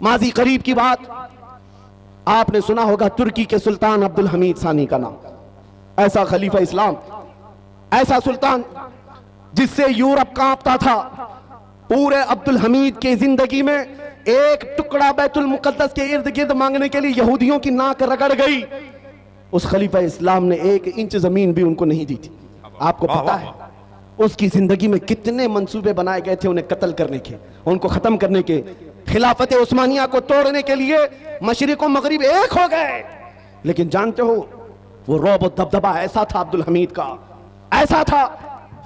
माजी करीब की बात, आपने सुना होगा तुर्की के सुल्तान अब्दुल हमीद सानी का नाम। ऐसा खलीफा इस्लाम, ऐसा सुल्तान जिससे यूरोप कांपता था। पूरे अब्दुल हमीद की जिंदगी में एक टुकड़ा बैतुल मुकद्दस के इर्द गिर्द मांगने के लिए यहूदियों की नाक रगड़ गई। उस खलीफा इस्लाम ने 1 इंच जमीन भी उनको नहीं दी थी। आपको पता है उसकी जिंदगी में कितने मंसूबे बनाए गए थे उन्हें कत्ल करने के, उनको खत्म करने के। खिलाफत उस्मानिया को तोड़ने के लिए मशरिक और मगरिब एक हो गए। लेकिन जानते हो वो रौब और दबदबा ऐसा था अब्दुल हमीद का, ऐसा था।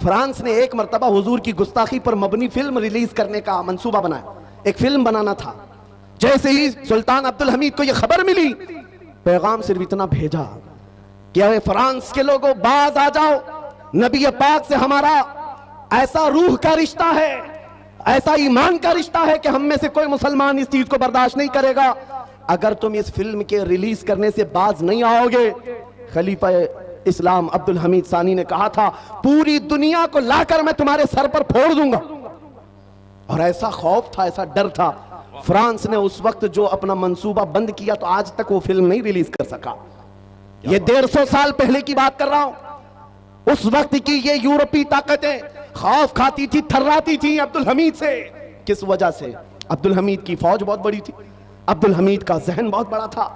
फ्रांस ने एक मरतबा हुजूर की गुस्ताखी पर मबनी फिल्म रिलीज करने का मंसूबा बनाया। एक फिल्म बनाना था। जैसे ही सुल्तान अब्दुल हमीद को यह खबर मिली, पैगाम सिर्फ इतना भेजा कि अरे फ्रांस के लोगों बाज आ जाओ, नबी पाक से हमारा ऐसा रूह का रिश्ता है, ऐसा ईमान का रिश्ता है कि हम में से कोई मुसलमान इस चीज को बर्दाश्त नहीं करेगा। अगर तुम इस फिल्म के रिलीज करने से बाज नहीं आओगे, खलीफा इस्लाम अब्दुल हमीद सानी ने कहा था, पूरी दुनिया को लाकर मैं तुम्हारे सर पर फोड़ दूंगा। और ऐसा खौफ था, ऐसा डर था। फ्रांस ने उस वक्त जो अपना मंसूबा बंद किया तो आज तक वो फिल्म नहीं रिलीज कर सका। ये 150 साल पहले की बात कर रहा हूं। उस वक्त की ये यूरोपीय ताकतें खौफ खाती थी, थर्राती थी अब्दुल हमीद से। किस वजह से? अब्दुल हमीद की फौज बहुत बड़ी थी, अब्दुल हमीद का जहन बहुत बड़ा था।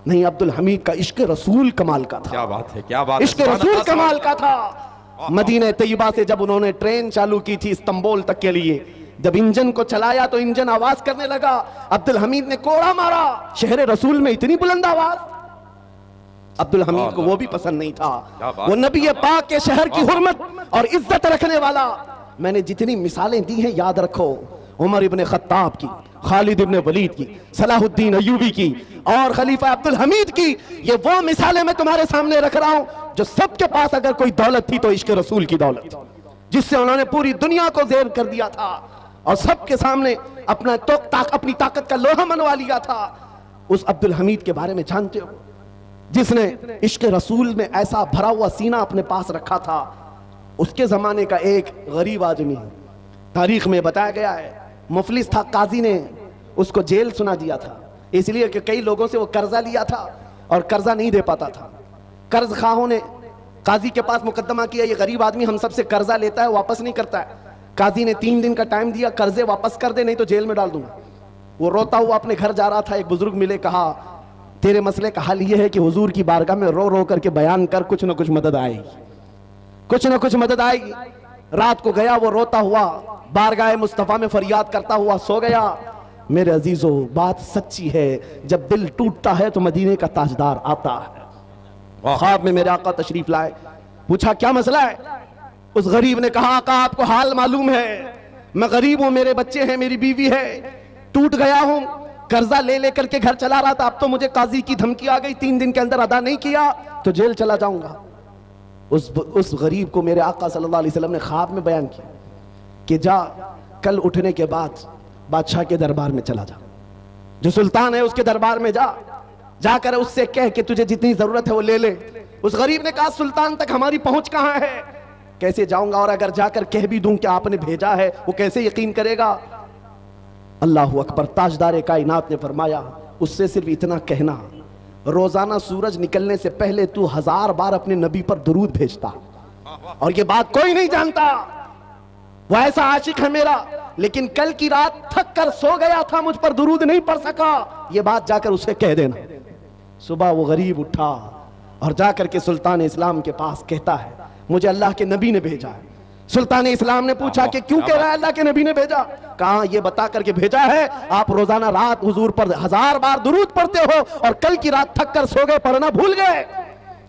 नहीं, अब्दुल हमीद का इश्क रसूल कमाल का था। क्या बात है, क्या बात, इश्क रसूल कमाल का था। मदीने तैयबा से जब उन्होंने ट्रेन चालू की थी इस्तांबुल तक के लिए, जब इंजन को चलाया तो इंजन आवाज करने लगा। अब्दुल हमीद ने कोड़ा मारा, शहर रसूल में इतनी बुलंद आवाज। अब्दुल हमीद को वो भी पसंद नहीं था। वो नबी पाक के शहर की हुर्मत और इज्जत रखने वाला। मैंने जितनी मिसालें दी हैं याद रखो, उमर इब्ने खत्ताब की, खालिद इब्ने वलीद की, सलाहुद्दीन अय्यूबी की और खलीफा अब्दुल हमीद की, ये वो मिसालें मैं तुम्हारे सामने रख रहा हूं जो सबके पास अगर कोई दौलत थी तो इश्क रसूल की दौलत, जिससे उन्होंने पूरी दुनिया को ज़ेर कर दिया था और सबके सामने अपनी ताकत का लोहा मनवा लिया था। उस अब्दुल हमीद के बारे में जानते हो, जिसने इश्क रसूल में ऐसा भरा हुआ सीना अपने पास रखा था। उसके जमाने का एक गरीब आदमी, तारीख में बताया गया है, मुफलिस था, काजी ने उसको जेल सुना दिया था, इसलिए कि कई लोगों से वो कर्जा लिया था और कर्जा नहीं दे पाता था। कर्ज खाहों ने काजी के पास मुकदमा किया, ये गरीब आदमी हम सबसे कर्जा लेता है, वापस नहीं करता है। काजी ने 3 दिन का टाइम दिया, कर्जे वापस कर दे नहीं तो जेल में डाल दूंगा। वो रोता हुआ अपने घर जा रहा था, एक बुजुर्ग मिले, कहा तेरे मसले का हल ये है कि हुजूर की बारगाह में रो रो करके बयान कर, कुछ ना कुछ मदद आएगी, कुछ ना कुछ मदद आएगी। रात को गया वो रोता हुआ, बारगाह मुस्तफा में फरियाद करता हुआ सो गया। मेरे अजीजों, बात सच्ची है, जब दिल टूटता है तो मदीने का ताजदार आता है। ख्वाब में मेरे आका तशरीफ लाए, पूछा क्या मसला है? उस गरीब ने कहा, आका आपको हाल मालूम है, मैं गरीब हूं, मेरे बच्चे हैं, मेरी बीवी है, टूट गया हूं, कर्जा ले लेकर के घर चला रहा था, अब तो मुझे काजी की धमकी आ गई, 3 दिन के अंदर अदा नहीं किया तो जेल चला जाऊंगा। उस गरीब को मेरे आका सल्लल्लाहु अलैहि वसल्लम ने ख्वाब में बयान किया कि जा, कल उठने के बाद बादशाह के दरबार में चला जा, जो सुल्तान है उसके दरबार में जा, जाकर उससे कह कि तुझे जितनी जरूरत है वो ले ले। उस गरीब ने कहा, सुल्तान तक हमारी पहुंच कहां है, कैसे जाऊंगा, और अगर जाकर कह भी दूं कि आपने भेजा है वो कैसे यकीन करेगा। अल्लाह अकबर। ताजदार कायनात ने फरमाया, उससे सिर्फ इतना कहना, रोजाना सूरज निकलने से पहले तू 1000 बार अपने नबी पर दुरूद भेजता, और ये बात कोई नहीं जानता, वो ऐसा आशिक है मेरा, लेकिन कल की रात थक कर सो गया था, मुझ पर दुरूद नहीं पढ़ सका, ये बात जाकर उसे कह देना। सुबह वो गरीब उठा और जाकर के सुल्तान इस्लाम के पास कहता है, मुझे अल्लाह के नबी ने भेजा है। सुल्तान इस्लाम ने पूछा कि क्यों कह रहा है अल्लाह के नबी ने भेजा? कहा ये बता करके भेजा है, आप रोजाना रात हुजूर पर 1000 बार दुरूद पढ़ते हो और कल की रात थक कर सो गए, पढ़ना भूल गए।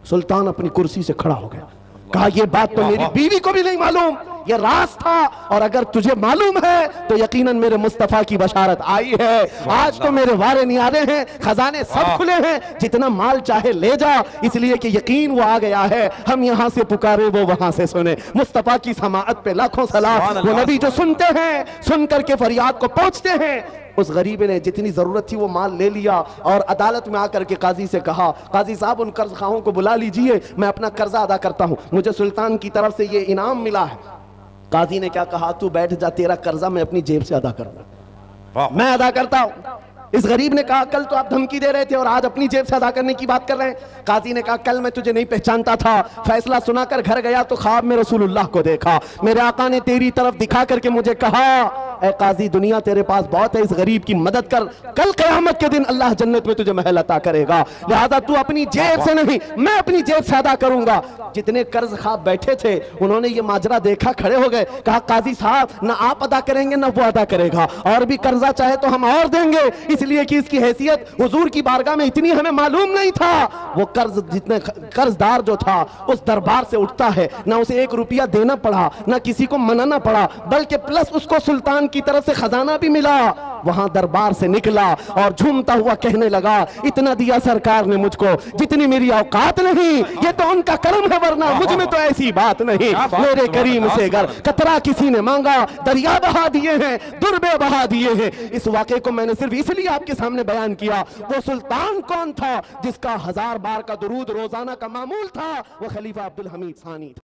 सुल्तान अपनी कुर्सी से खड़ा हो गया, कहा ये बात तो मेरी बीवी को भी नहीं मालूम, ये राज था, और अगर तुझे मालूम है तो यकीनन मेरे मुस्तफा की बशारत आई है। आज तो मेरे वारे नियारे हैं, खजाने सब खुले हैं, जितना माल चाहे ले जा, इसलिए कि यकीन वो आ गया है, हम यहां से पुकारे वो वहां से सुने। मुस्तफा की समाअत पे लाखों सलाम। वो नबी जो सुनते हैं, सुन करके फरियाद को पहुंचते हैं। उस गरीब ने जितनी जरूरत थी वो माल ले लिया और अदालत में आकर के काजी से कहा, काजी साहब उन कर्ज खाओं को बुला लीजिए, मैं अपना कर्जा अदा करता हूं, मुझे सुल्तान की तरफ से ये इनाम मिला है। काजी ने क्या कहा, तू बैठ जा, तेरा कर्जा मैं अपनी जेब से अदा करूंगा, मैं अदा करता हूं। इस गरीब ने कहा कल तो आप धमकी दे रहे थे और आज अपनी जेब से अदा करने की बात कर रहे हैं। काजी ने कहा कल मैं तुझे नहीं पहचानता था, फैसला सुनाकर घर गया तो ख्वाब में रसूलुल्लाह को देखा, मेरे आका ने तेरी तरफ दिखा करके मुझे कहा ए काजी दुनिया तेरे पास बहुत है, इस गरीब की मदद कर, कल क़यामत के दिन अल्लाह जन्नत में तुझे महल अता करेगा, लिहाजा तू अपनी जेब से नहीं मैं अपनी जेब से अदा करूंगा। जितने कर्ज ख्वाब बैठे थे उन्होंने ये माजरा देखा, खड़े हो गए, कहा काजी साहब ना आप अदा करेंगे ना वो अदा करेगा, और भी कर्जा चाहे तो हम और देंगे, इसलिए कि इसकी हैसियत हुजूर की बारगाह में इतनी हमें मालूम नहीं था। वो कर्ज जितने कर्जदार जो था उस दरबार से उठता है, ना उसे 1 रुपया देना पड़ा, ना किसी को मनाना पड़ा, बल्कि प्लस उसको सुल्तान की तरफ से खजाना भी मिला। वहां दरबार से निकला और झूमता हुआ कहने लगा इतना दिया सरकार ने मुझको जितनी मेरी औकात नहीं, ये तो उनका कर्म है, वरना मुझ में तो ऐसी बात नहीं। मेरे करीम से अगर कतरा किसी ने मांगा दरिया बहा दिए हैं, दुर्बे बहा दिए हैं। इस वाक़े को मैंने सिर्फ इसलिए आपके सामने बयान किया। वो सुल्तान कौन था जिसका 1000 बार का दुरूद रोजाना का मामूल था? वो खलीफा अब्दुल हमीद सानी था।